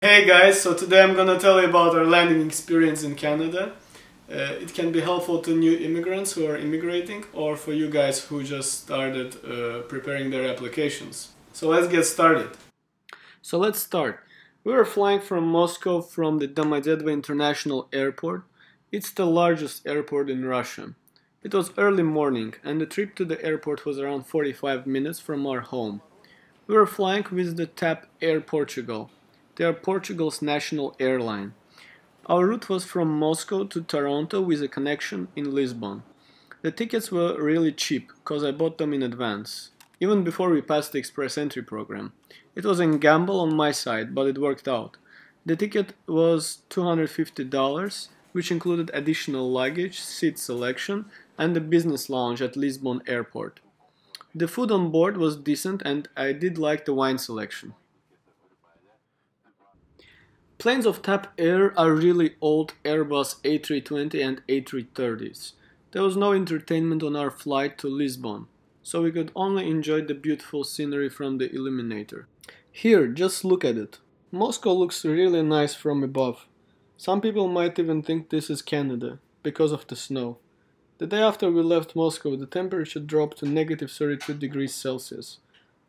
Hey guys, so today I'm gonna tell you about our landing experience in Canada. It can be helpful to new immigrants who are immigrating or for you guys who just started preparing their applications. So let's get started. So let's start. We were flying from Moscow from the Toronto International Airport. It's the largest airport in Russia. It was early morning and the trip to the airport was around 45 minutes from our home. We were flying with the TAP Air Portugal. They are Portugal's national airline. Our route was from Moscow to Toronto with a connection in Lisbon. The tickets were really cheap, cause I bought them in advance, even before we passed the express entry program. It was a gamble on my side, but it worked out. The ticket was $250, which included additional luggage, seat selection, and the business lounge at Lisbon Airport. The food on board was decent and I did like the wine selection. Planes of TAP Air are really old Airbus A320 and A330s. There was no entertainment on our flight to Lisbon, so we could only enjoy the beautiful scenery from the illuminator. Here, just look at it. Moscow looks really nice from above. Some people might even think this is Canada, because of the snow. The day after we left Moscow, the temperature dropped to negative 32 degrees Celsius.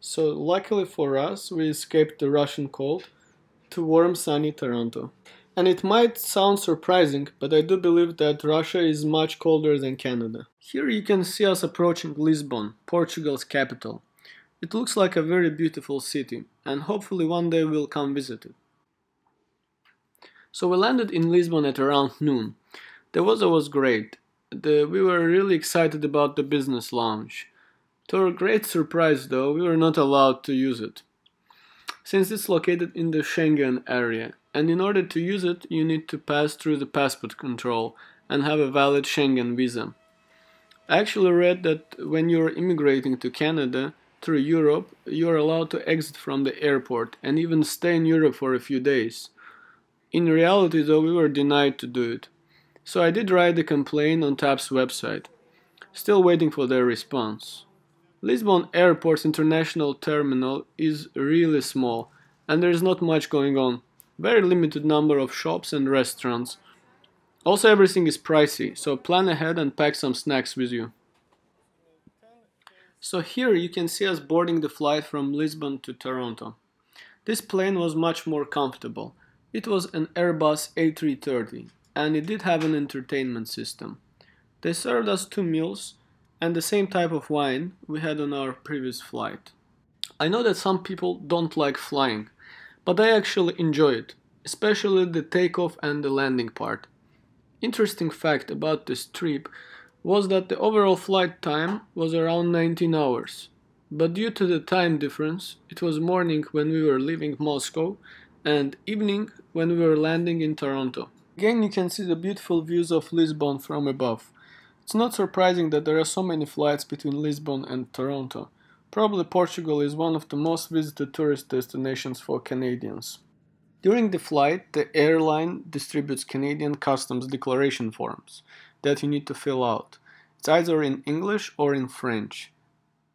So luckily for us, we escaped the Russian cold to warm sunny Toronto. And it might sound surprising, but I do believe that Russia is much colder than Canada. Here you can see us approaching Lisbon, Portugal's capital. It looks like a very beautiful city, and hopefully one day we'll come visit it. So we landed in Lisbon at around noon. The weather was great. We were really excited about the business lounge. To our great surprise though, we were not allowed to use it, since it's located in the Schengen area, and in order to use it you need to pass through the passport control and have a valid Schengen visa. I actually read that when you're immigrating to Canada through Europe, you're allowed to exit from the airport and even stay in Europe for a few days. In reality though, we were denied to do it. So I did write a complaint on TAP's website, still waiting for their response. Lisbon Airport's international terminal is really small and there is not much going on. Very limited number of shops and restaurants. Also everything is pricey, so plan ahead and pack some snacks with you. So here you can see us boarding the flight from Lisbon to Toronto. This plane was much more comfortable. It was an Airbus A330 and it did have an entertainment system. They served us 2 meals and the same type of wine we had on our previous flight. I know that some people don't like flying, but I actually enjoy it, especially the takeoff and the landing part. Interesting fact about this trip was that the overall flight time was around 19 hours, but due to the time difference, it was morning when we were leaving Moscow and evening when we were landing in Toronto. Again, you can see the beautiful views of Lisbon from above. It's not surprising that there are so many flights between Lisbon and Toronto. Probably Portugal is one of the most visited tourist destinations for Canadians. During the flight, the airline distributes Canadian customs declaration forms that you need to fill out. It's either in English or in French.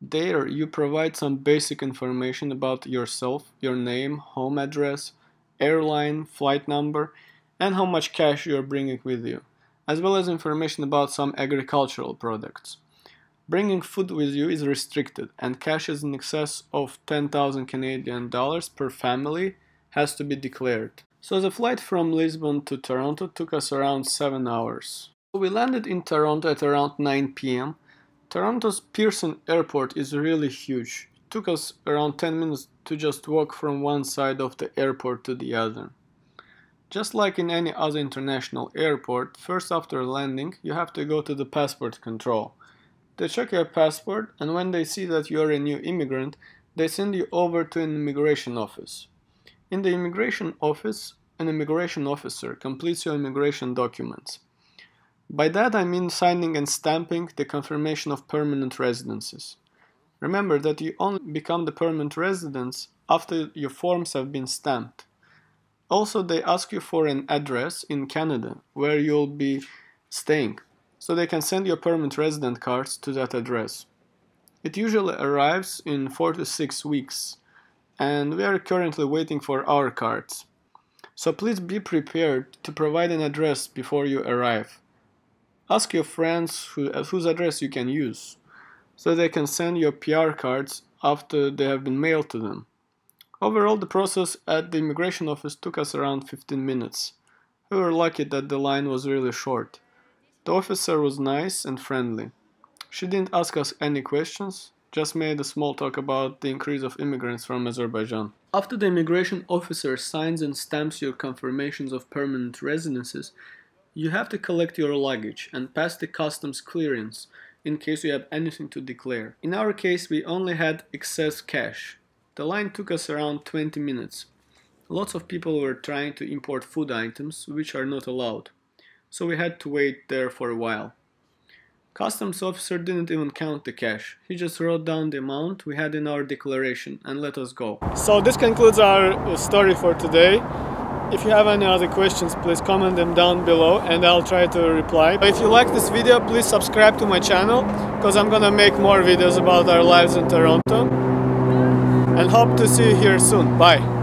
There you provide some basic information about yourself, your name, home address, airline, flight number, and how much cash you are bringing with you, as well as information about some agricultural products. Bringing food with you is restricted, and cash is in excess of 10,000 Canadian dollars per family has to be declared. So the flight from Lisbon to Toronto took us around 7 hours. We landed in Toronto at around 9 p.m. Toronto's Pearson Airport is really huge. It took us around 10 minutes to just walk from one side of the airport to the other. Just like in any other international airport, first after landing you have to go to the passport control. They check your passport and when they see that you are a new immigrant, they send you over to an immigration office. In the immigration office, an immigration officer completes your immigration documents. By that I mean signing and stamping the confirmation of permanent residences. Remember that you only become the permanent residents after your forms have been stamped. Also, they ask you for an address in Canada where you'll be staying, so they can send your permanent resident cards to that address. It usually arrives in 4 to 6 weeks, and we are currently waiting for our cards. So please be prepared to provide an address before you arrive. Ask your friends whose address you can use, so they can send your PR cards after they have been mailed to them. Overall, the process at the immigration office took us around 15 minutes. We were lucky that the line was really short. The officer was nice and friendly. She didn't ask us any questions, just made a small talk about the increase of immigrants from Azerbaijan. After the immigration officer signs and stamps your confirmations of permanent residences, you have to collect your luggage and pass the customs clearance in case you have anything to declare. In our case, we only had excess cash. The line took us around 20 minutes. Lots of people were trying to import food items, which are not allowed, so we had to wait there for a while. Customs officer didn't even count the cash. He just wrote down the amount we had in our declaration and let us go. So this concludes our story for today. If you have any other questions, please comment them down below and I'll try to reply. If you like this video, please subscribe to my channel, because I'm gonna make more videos about our lives in Toronto. And hope to see you here soon. Bye!